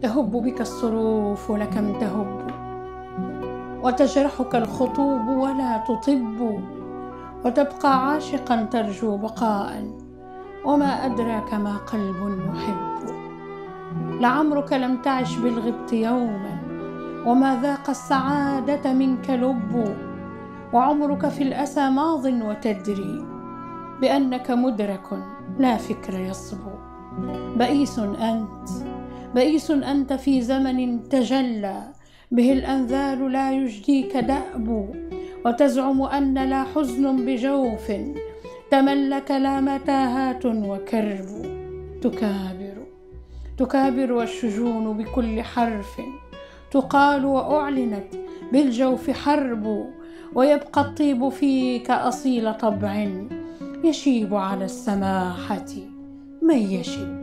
تهب بك الصروف لكم تهب، وتجرحك الخطوب ولا تطب، وتبقى عاشقا ترجو بقاء، وما أدراك ما قلب يحب. لعمرك لم تعش بالغبط يوما، وما ذاق السعادة منك لب، وعمرك في الأسى ماض وتدري بأنك مدرك لا فكر يصبو. بئيس أنت، بئيس أنت في زمن تجلى به الأنذال لا يجديك دأب، وتزعم أن لا حزن بجوف تملك لا متاهات وكرب. تكابر والشجون بكل حرف تقال وأعلنت بالجوف حرب، ويبقى الطيب فيك أصيل طبع يشيب على السماحة من يشب.